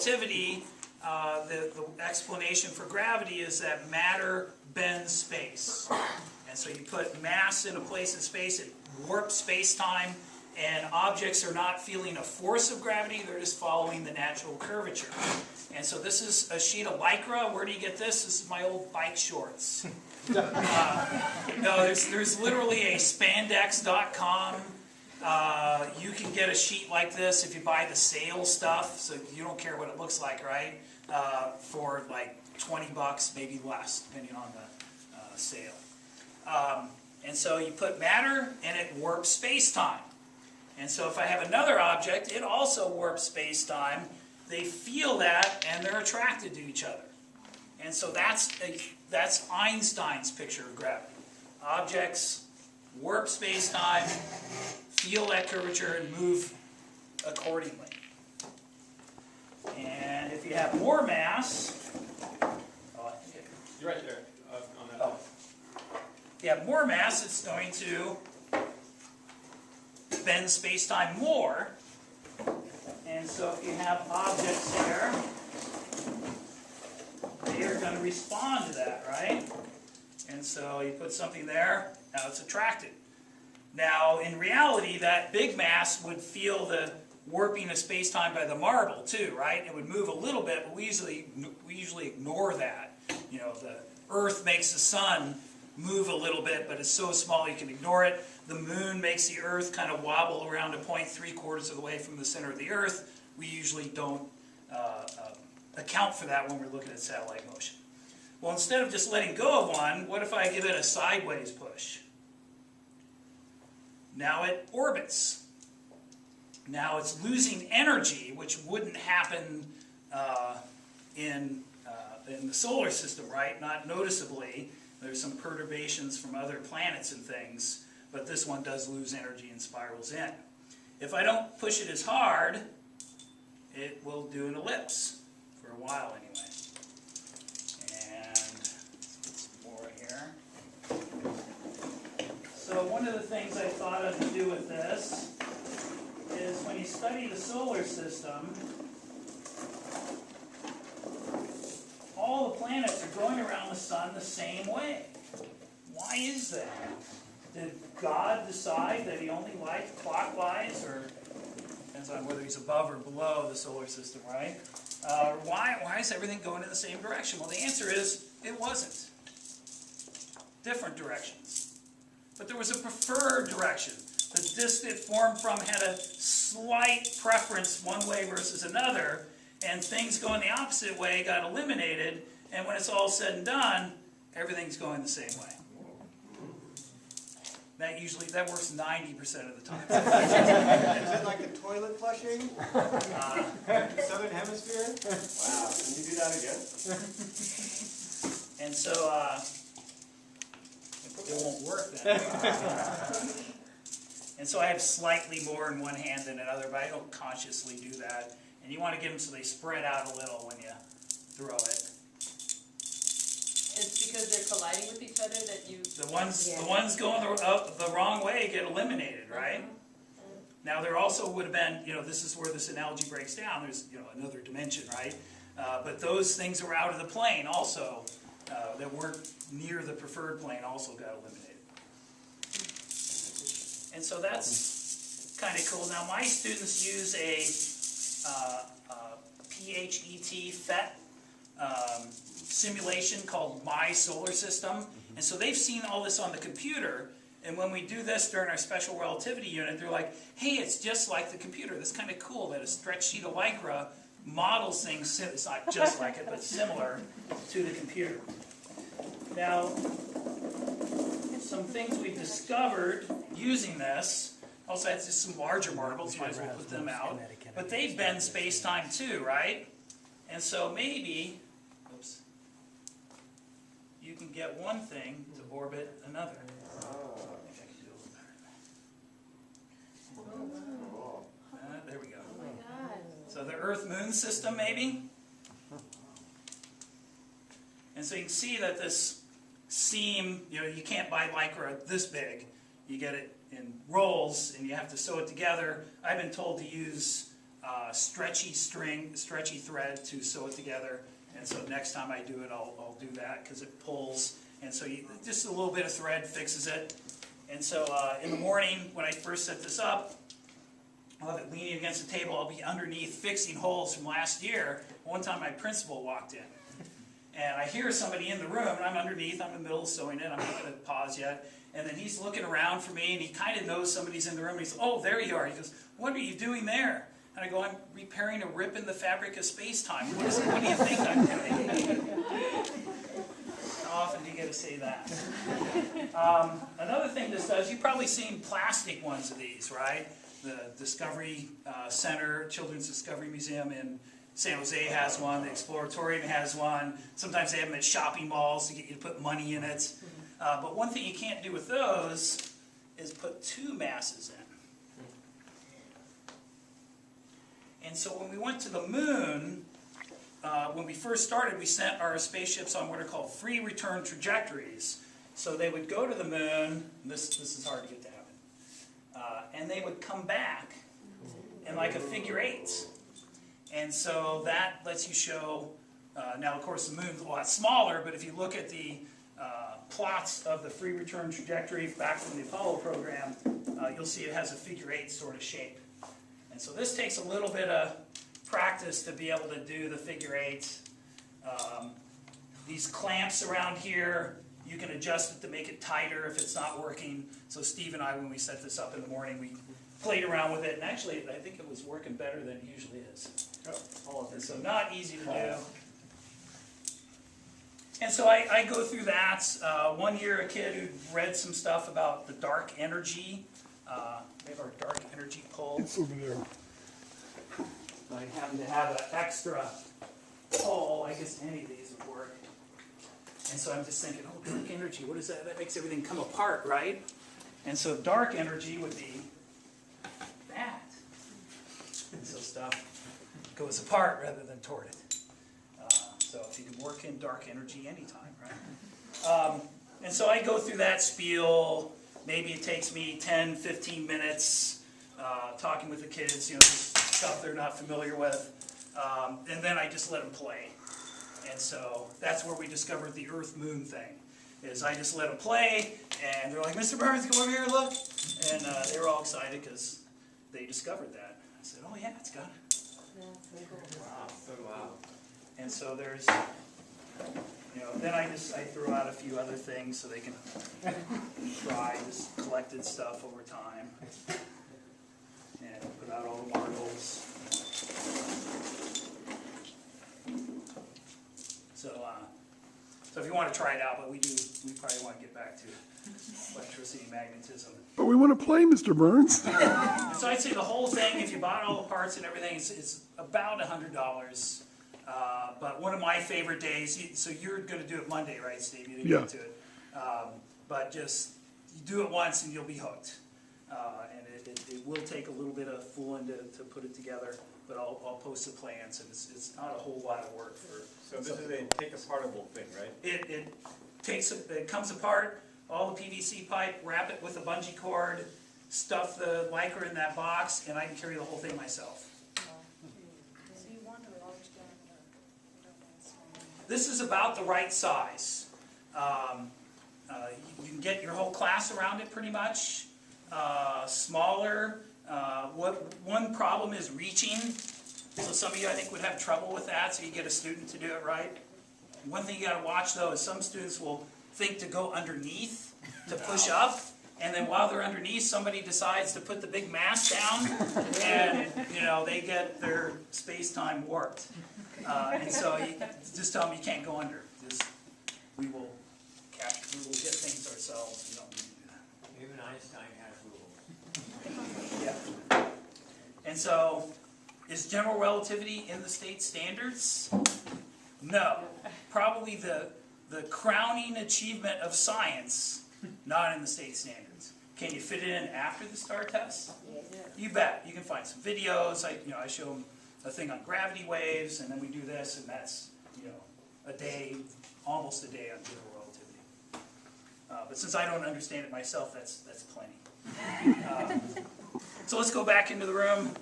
relativity, the explanation for gravity is that matter bends space. And so you put mass in a place in space, it warps space-time, and objects are not feeling a force of gravity, they're just following the natural curvature. And so this is a sheet of Lycra. Where do you get this? This is my old bike shorts. No, there's literally a spandex.com. You can get a sheet like this if you buy the sale stuff, so you don't care what it looks like, right? For like 20 bucks, maybe less, depending on the sale. And so you put matter and it warps space-time. And so if I have another object, it also warps space-time. They feel that and they're attracted to each other. And so that's Einstein's picture of gravity. Objects warp space-time, feel that curvature, and move accordingly. And if you have more mass, you're right there on that. Oh. If you have more mass, it's going to bend space-time more. And so if you have objects here, they are going to respond to that, right? And so you put something there, now it's attracted. Now, in reality, that big mass would feel the warping of space-time by the marble too, right? It would move a little bit, but we usually ignore that. You know, the Earth makes the sun move a little bit, but it's so small you can ignore it. The moon makes the Earth kind of wobble around a point 3/4 of the way from the center of the Earth. We usually don't account for that when we're looking at satellite motion. Well, instead of just letting go of one, what if I give it a sideways push? Now it orbits. Now it's losing energy, which wouldn't happen in the solar system, right? Not noticeably. There's some perturbations from other planets and things, but this one does lose energy and spirals in. If I don't push it as hard, it will do an ellipse for a while anyway. And let's get some more here. So one of the things I thought of to do with this is when you study the solar system, all the planets are going around the sun the same way. Why is that? Did God decide that he only liked clockwise, or depends on whether he's above or below the solar system, right? Why is everything going in the same direction? Well, the answer is it wasn't. Different directions. But there was a preferred direction. The disk it formed from had a slight preference one way versus another, and things going the opposite way got eliminated, and when it's all said and done, everything's going the same way. That works 90% of the time. Is it like the toilet flushing? Southern Hemisphere? Wow, can you do that again? And so, it won't work then. And so I have slightly more in one hand than another, but I don't consciously do that. And you want to get them so they spread out a little when you throw it. It's because they're colliding with each other that you... The ones going the wrong way get eliminated, right? Now there also would have been, this is where this analogy breaks down. There's, another dimension, right? But those things that were out of the plane also, that weren't near the preferred plane, also got eliminated. And so that's kind of cool. Now my students use a PHET simulation called My Solar System. And so they've seen all this on the computer. And when we do this during our special relativity unit, they're like, hey, it's just like the computer. That's kind of cool that a stretch sheet of Lycra models things, it's not just like it, but similar to the computer. Now, some things we've discovered using this, also it's just some larger marbles, might as well put them out, but they bend space-time too, right? And so maybe, you can get one thing to orbit another. There we go. Oh my God. So the Earth-Moon system, maybe? And so you can see that this seam, you can't buy Lycra this big. You get it in rolls, and you have to sew it together. I've been told to use stretchy thread to sew it together. And so next time I do it, I'll do that because it pulls. And so just a little bit of thread fixes it. And so in the morning, when I first set this up, I'll have it leaning against the table. I'll be underneath fixing holes from last year. One time my principal walked in. And I hear somebody in the room, and I'm underneath. I'm in the middle of sewing it. I'm not going to pause yet. And then he's looking around for me, and he kind of knows somebody's in the room. And he's, oh, there you are. He goes, what are you doing there? And I go, I'm repairing a rip in the fabric of space-time. What do you think I'm doing? How often do you get to say that? Another thing this does, you've probably seen plastic ones of these, right? The Discovery Center, Children's Discovery Museum in San Jose has one. The Exploratorium has one. Sometimes they have them at shopping malls to get you to put money in it. But one thing you can't do with those is put two masses in. And so when we went to the moon, when we first started, we sent our spaceships on what are called free return trajectories. So they would go to the moon. This is hard to get to happen. And they would come back in like a figure eight. And so that lets you show, now of course the moon's a lot smaller, but if you look at the plots of the free return trajectory back from the Apollo program, you'll see it has a figure eight sort of shape. And so this takes a little bit of practice to be able to do the figure eight. These clamps around here, you can adjust it to make it tighter if it's not working. So Steve and I, when we set this up in the morning, we played around with it, and actually I think it was working better than it usually is. And so not easy to do. And so I go through that. One year a kid who read some stuff about the dark energy. We have our dark energy pole. It's over there. So I happen to have an extra pole. I guess any of these would work. And so I'm just thinking, oh, dark energy, what is that? That makes everything come apart, right? And so dark energy would be that. And so stuff goes apart rather than toward it. So if you can work in dark energy anytime, right? And so I go through that spiel. Maybe it takes me 10, 15 minutes talking with the kids, you know, just stuff they're not familiar with. And then I just let them play. And so that's where we discovered the Earth-Moon thing. Is I just let them play, and they're like, Mr. Burns, come over here and look. And they were all excited because they discovered that. I said, oh yeah, it's got it. Wow, so wow. And so there's, you know, then I throw out a few other things so they can try this collected stuff over time. And put out all the marbles. So if you want to try it out, but we probably want to get back to electricity and magnetism. But we want to play, Mr. Burns. And so I'd say the whole thing, if you bought all the parts and everything, it's about $100. But one of my favorite days, so you're going to do it Monday, right, Steve? You didn't get to it. But just, you do it once and you'll be hooked. And it will take a little bit of fooling to put it together, but I'll post the plans, and it's not a whole lot of work for. So this is a take-apartable thing, right? It comes apart, all the PVC pipe, wrap it with a bungee cord, stuff the lycra in that box, and I can carry the whole thing myself. So you want a large diameter? This is about the right size. You can get your whole class around it pretty much. Smaller. One problem is reaching. So some of you, I think, would have trouble with that, so you get a student to do it right. One thing you got to watch, though, is some students will think to go underneath to push up, and then while they're underneath, somebody decides to put the big mass down, and you know they get their space-time warped. And so you just tell them you can't go under. We will get things ourselves. We don't need to do that. Even Einstein has rules. Yeah. And so, is general relativity in the state standards? No. Probably the crowning achievement of science, not in the state standards. Can you fit it in after the STAR test? You bet. You can find some videos. I show them a thing on gravity waves, and then we do this, and that's a day, almost a day on general relativity. But since I don't understand it myself, that's plenty. So let's go back into the room.